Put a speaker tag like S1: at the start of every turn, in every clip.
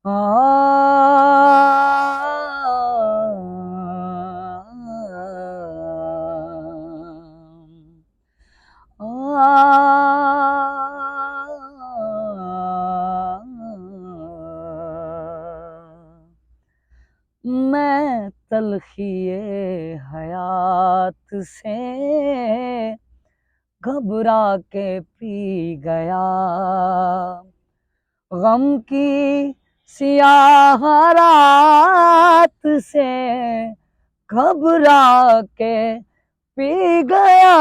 S1: आ, मैं तलखिए हयात से घबरा के पी गया, गम की सियाह रात से घबरा के पी गया,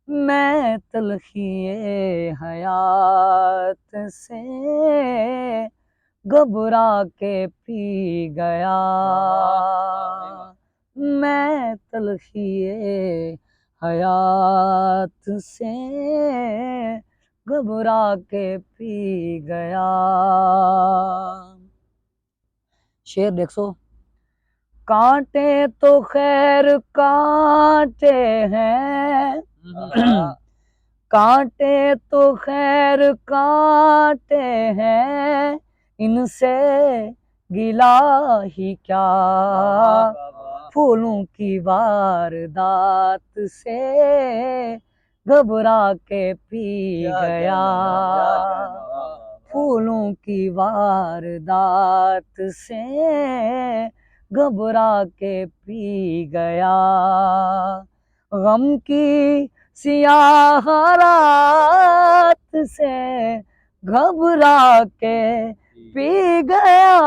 S1: मैं तलखिए हयात से घबरा के पी गया, मैं तलखिए हयात से घबरा के पी गया। शेर देखो। कांटे तो खैर कांटे हैं, कांटे तो खैर कांटे हैं, इनसे गिला ही क्या, फूलों की वारदात से घबरा के पी गया, फूलों की वारदात से घबरा के पी गया, गम की सियाह रात से घबरा के पी गया,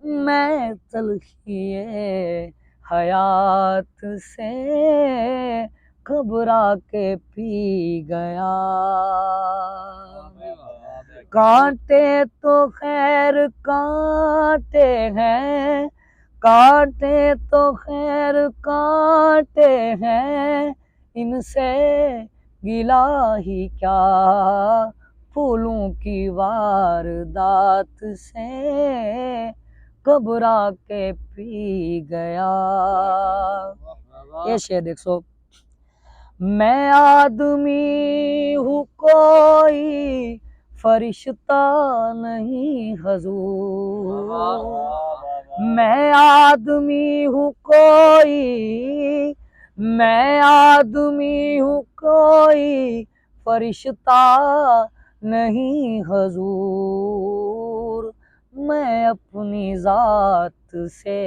S1: मैं तलखिए हयात से घबरा के पी गया। कांटे तो खैर कांटे हैं, कांटे तो खैर कांटे हैं, इनसे गिला ही क्या, फूलों की वारदात से घबरा के पी गया। ये शेर देखो। मैं आदमी हूँ कोई फरिश्ता नहीं हजूर, मैं आदमी हूँ कोई, मैं आदमी हूँ कोई फरिश्ता नहीं हजूर, मैं अपनी जात से